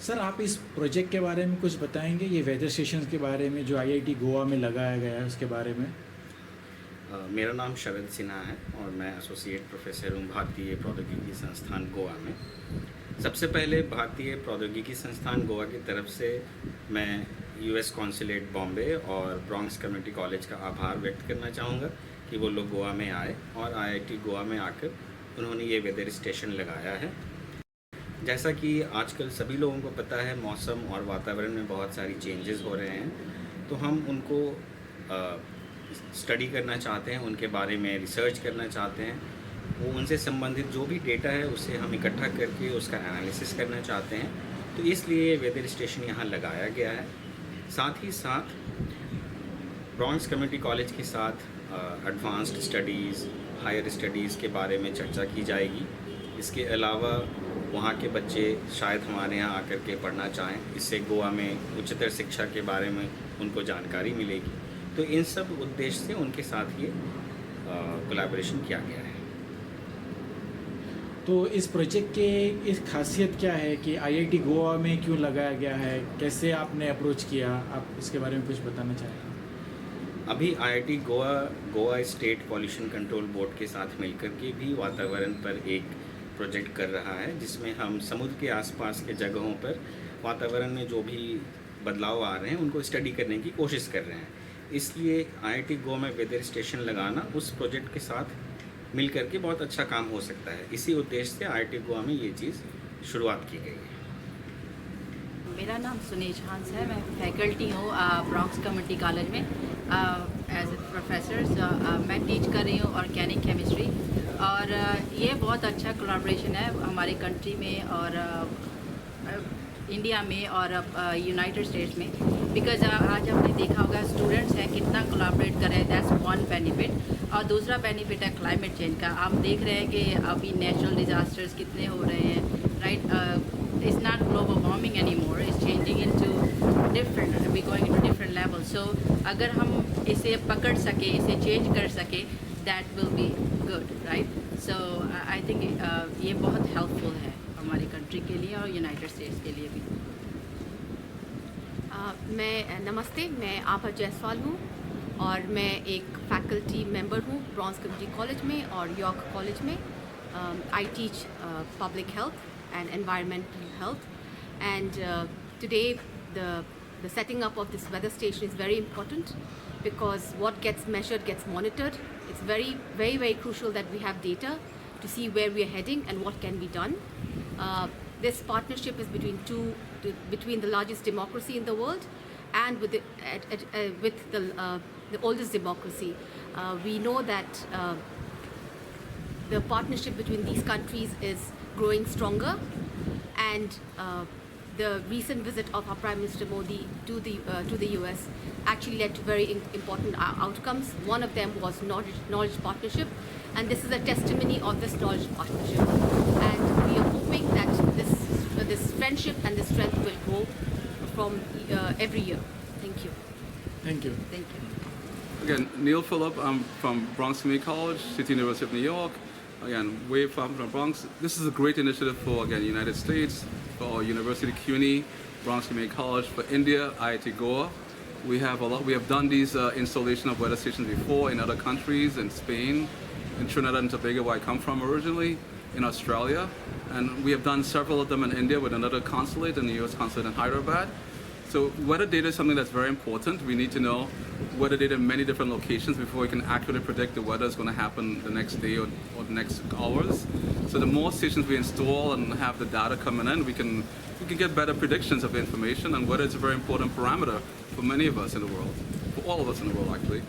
Sir आप इस project के बारे में कुछ बताएंगे, ये वेदर स्टेशन के बारे में जो आईआईटी गोवा में लगाया गया है उसके बारे में? मेरा नाम शरद सिन्हा है और मैं एसोसिएट प्रोफेसर हूँ भारतीय प्रौद्योगिकी संस्थान गोवा में। सबसे पहले भारतीय प्रौद्योगिकी संस्थान गोवा की तरफ से मैं यूएस कॉन्सुलेट बॉम्बे और ब्रॉन्क्स कम्युनिटी कॉलेज का आभार व्यक्त करना चाहूँगा कि वो लोग गोवा में आए और आईआईटी गोवा में आकर उन्होंने ये वेदर स्टेशन लगाया है। जैसा कि आजकल सभी लोगों को पता है, मौसम और वातावरण में बहुत सारी चेंजेस हो रहे हैं, तो हम उनको स्टडी करना चाहते हैं, उनके बारे में रिसर्च करना चाहते हैं। वो उनसे संबंधित जो भी डेटा है उसे हम इकट्ठा करके उसका एनालिसिस करना चाहते हैं, तो इसलिए वेदर स्टेशन यहाँ लगाया गया है। साथ ही साथ ब्रॉन्क्स कम्युनिटी कॉलेज के साथ एडवांस्ड स्टडीज़, हायर स्टडीज़ के बारे में चर्चा की जाएगी। इसके अलावा वहाँ के बच्चे शायद हमारे यहाँ आकर के पढ़ना चाहें, इससे गोवा में उच्चतर शिक्षा के बारे में उनको जानकारी मिलेगी। तो इन सब उद्देश्य से उनके साथ ये कोलैबोरेशन किया गया है। तो इस प्रोजेक्ट के इस खासियत क्या है कि आईआईटी गोवा में क्यों लगाया गया है, कैसे आपने अप्रोच किया, आप इसके बारे में कुछ बताना चाहेंगे? अभी IIT Goa state pollution control board के साथ मिलकर के भी वातावरण पर एक प्रोजेक्ट कर रहा है, जिसमें हम समुद्र के आसपास के जगहों पर वातावरण में जो भी बदलाव आ रहे हैं उनको स्टडी करने की कोशिश कर रहे हैं। इसलिए आईआईटी गोवा में वेदर स्टेशन लगाना उस प्रोजेक्ट के साथ मिल करके बहुत अच्छा काम हो सकता है। इसी उद्देश्य से आईआईटी गोवा में ये चीज़ शुरुआत की गई है। मेरा नाम सुनेश हंस है, मैं फैकल्टी हूँ ब्रॉन्क्स कम्युनिटी कॉलेज में एज ए प्रोफेसर। मैं टीच कर रही हूँ ऑर्गेनिक केमिस्ट्री और ये बहुत अच्छा कोलैबोरेशन है हमारे कंट्री में और इंडिया में और यूनाइटेड स्टेट्स में, बिकॉज आज हमने देखा होगा स्टूडेंट्स हैं कितना कोलैबोरेट कर रहे हैं, दैट्स वन बेनिफिट। और दूसरा बेनिफिट है क्लाइमेट चेंज का। आप देख रहे हैं कि अभी नेचुरल डिज़ास्टर्स कितने हो रहे हैं, right? It's not global warming anymore, it's changing into different, we're going into different levels. So अगर हम इसे पकड़ सके, इसे चेंज कर सके, that will be good, right? So I think ये बहुत हेल्पफुल है हमारी कंट्री के लिए और यूनाइटेड स्टेट्स के लिए भी। नमस्ते, मैं आभा जायसवाल हूँ और मैं एक फैकल्टी मेंबर हूँ ब्रॉन्क्स कम्युनिटी कॉलेज में और यॉर्क कॉलेज में। I teach public health and environmental health, and today the setting up of this weather station is very important because what gets measured gets monitored. It's very crucial that we have data to see where we are heading and what can be done. This partnership is between the largest democracy in the world and with the oldest democracy. We know that the partnership between these countries is growing stronger, and the recent visit of our Prime Minister Modi to the US actually led to very important outcomes. One of them was knowledge partnership, and this is a testimony of this knowledge partnership. And we are hoping that this friendship and this strength will grow from every year. Thank you. Thank you. Thank you. Again, Neil Phillip, I'm from Bronx Community College, City University of New York. Again, way from Bronx. This is a great initiative for, again, United States, for University CUNY, Bronx Community College, for India, IIT Goa. We have done these installation of weather stations before in other countries, in Spain, in Trinidad and Tobago, where I come from originally, in Australia. And we have done several of them in India with another consulate, in the US consulate in Hyderabad. So weather data is something that's very important. We need to know weather data in many different locations before we can accurately predict the weather is going to happen the next day or the next hours. So the more stations we install and have the data coming in, we can get better predictions of the information, and weather is a very important parameter for many of us in the world, for all of us in the world actually.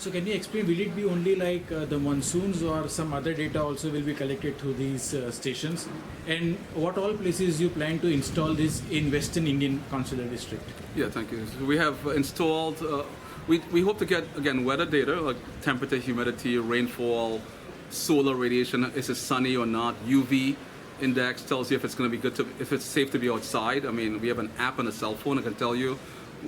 So can you explain, will it be only like the monsoons or some other data also will be collected through these stations? And what all places you plan to install this in Western Indian Consular District? Yeah, thank you. So we have installed, we hope to get, again, weather data, like temperature, humidity, rainfall, solar radiation, is it sunny or not, UV index tells you if it's going to be if it's safe to be outside. I mean, we have an app on a cell phone that can tell you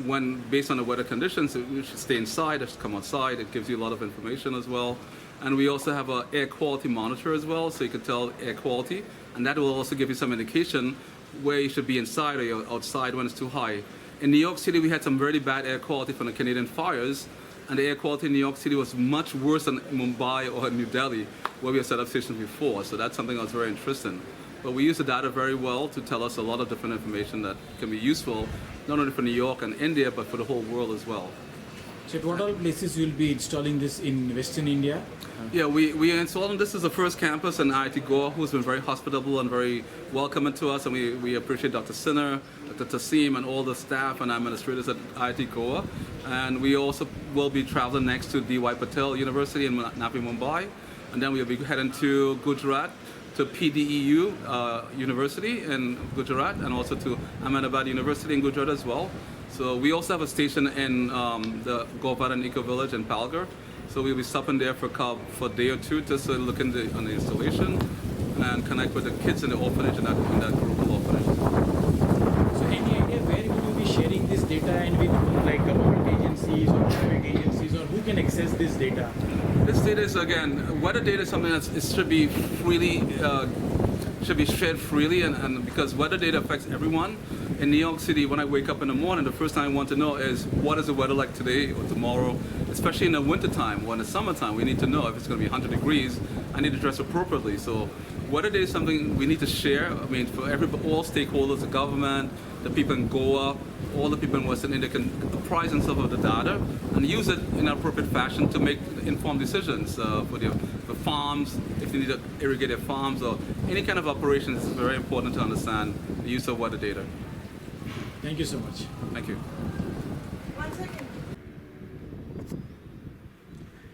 when, based on the weather conditions, you should stay inside, or should come outside. It gives you a lot of information as well. And we also have an air quality monitor as well, so you can tell air quality, and that will also give you some indication where you should be inside or you're outside when it's too high. In New York City, we had some really bad air quality from the Canadian fires, and the air quality in New York City was much worse than Mumbai or New Delhi, where we had set up stations before. So that's something that was very interesting. But we use the data very well to tell us a lot of different information that can be useful, not only for New York and India, but for the whole world as well. So at what all places you will be installing this in Western India? Yeah, we are installing. This is the first campus in IIT Goa, who's been very hospitable and very welcoming to us, and we appreciate Dr. Sinner, Dr. Tasim, and all the staff and administrators at IIT Goa. And we also will be traveling next to D.Y. Patel University in Navi Mumbai, and then we'll be heading to Gujarat, to PDEU University in Gujarat, and also to Ahmedabad University in Gujarat as well. So we also have a station in the Govardhan Eco Village in Palghar. So we'll be stopping there for a day or two just to look on the installation and connect with the kids in the orphanage in that group of orphanages. So any idea where will you be sharing this data and with like government agencies or private agencies, or who can access this data? This data is, again, weather data is something that should be freely, should be shared freely, and because weather data affects everyone. In New York City, when I wake up in the morning, the first thing I want to know is what is the weather like today or tomorrow, especially in the wintertime. Or in the summertime, we need to know if it's going to be 100 degrees. I need to dress appropriately. So weather data is something we need to share. I mean, for all stakeholders, the government, the people in Goa, all the people in Western India can apprise themselves of the data and use it in an appropriate fashion to make informed decisions for farms, if they need to irrigate their farms or any kind of operations. It's very important to understand the use of weather data. Thank you so much. Thank you.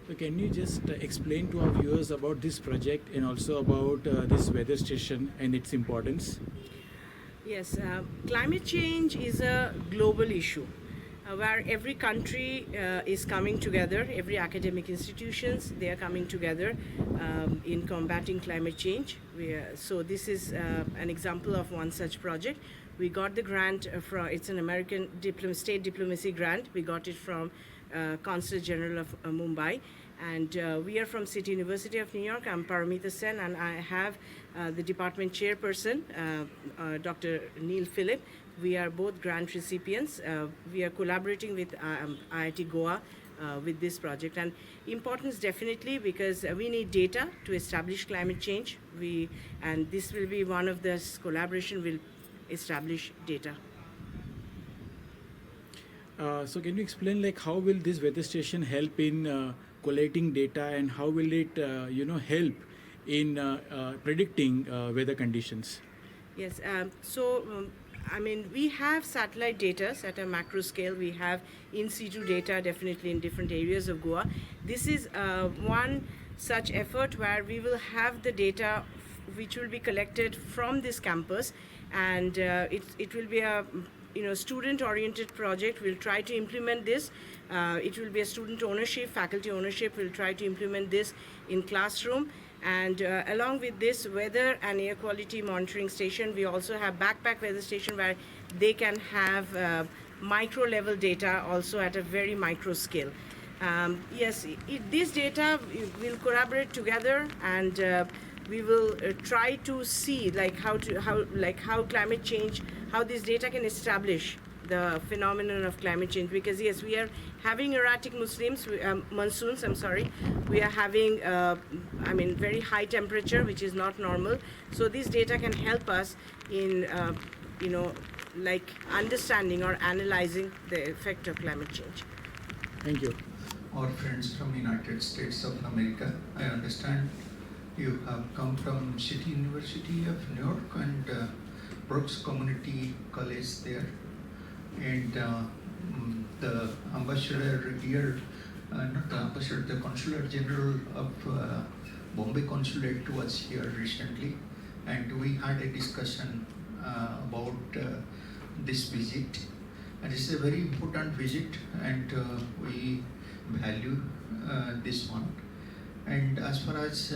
So can you just explain to our viewers about this project and also about this weather station and its importance? Yes, climate change is a global issue where every country is coming together, every academic institutions, they are coming together in combating climate change. So this is an example of one such project. We got the grant from, it's an American state diplomacy grant. We got it from Consulate General of Mumbai. And we are from City University of New York. I'm Paramita Sen, and I have the department chairperson, Dr. Neil Phillip. We are both grant recipients. We are collaborating with IIT Goa with this project. And importance definitely because we need data to establish climate change. And this will be one of this collaboration will establish data. So can you explain like how will this weather station help in collating data, and how will it help in predicting weather conditions? Yes, I mean, we have satellite data at a macro scale. We have in situ data definitely in different areas of Goa. This is one such effort where we will have the data which will be collected from this campus, and it will be a student-oriented project. We'll try to implement this. It will be a student ownership, faculty ownership. We'll try to implement this in classroom. And along with this weather and air quality monitoring station, we also have backpack weather station where they can have micro level data also at a very micro scale. Yes, this data will collaborate together, and we will try to see how climate change, how this data can establish the phenomenon of climate change. Because yes, we are having erratic monsoons. We are having very high temperature, which is not normal. So this data can help us in understanding or analyzing the effect of climate change. Thank you. Our friends from United States of America, I understand you have come from City University of New York and Bronx Community College there. And the ambassador here, not the ambassador, the Consular General of Bombay Consulate was here recently, and we had a discussion about this visit. And this is a very important visit, and we value this one. And as far as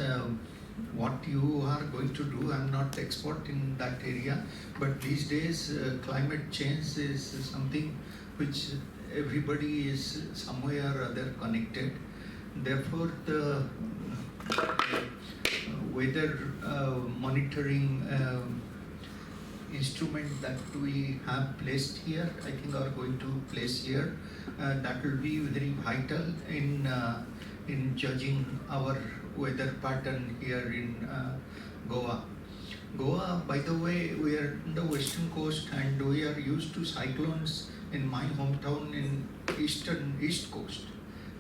what you are going to do, I'm not expert in that area, but these days climate change is something which everybody is somewhere or other connected. Therefore, the weather monitoring instrument that we have placed here, I think are going to place here, that will be very vital in judging our weather pattern here in Goa. Goa, by the way, we are in the western coast and we are used to cyclones in my hometown in east coast.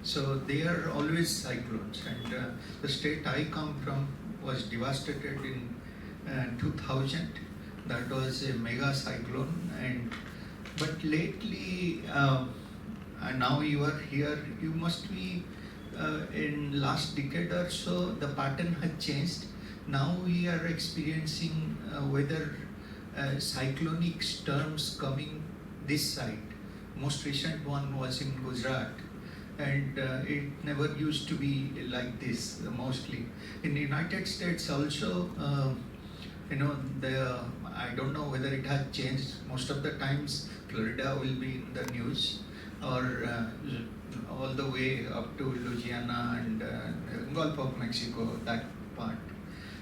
So they are always cyclones, and the state I come from was devastated in 2000. That was a mega cyclone, but lately, and now you are here, you must be in last decade or so, the pattern has changed. Now we are experiencing weather cyclonic storms coming this side. Most recent one was in Gujarat, and it never used to be like this mostly. In the United States also, I don't know whether it has changed. Most of the times Florida will be in the news, or all the way up to Louisiana and Gulf of Mexico, that part.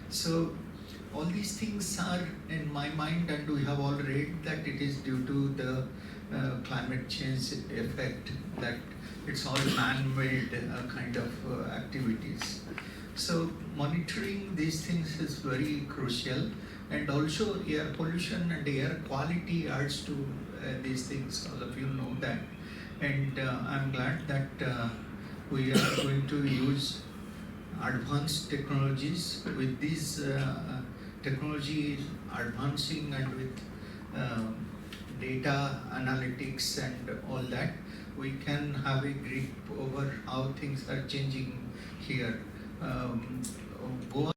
So all these things are in my mind, and we have all read that it is due to the climate change effect, that it's all man-made kind of activities. So monitoring these things is very crucial, and also air pollution and air quality adds to these things. All of you know that, and I'm glad that we are going to use advanced technologies. With these technologies advancing and with data analytics and all that, we can have a grip over how things are changing here. Goa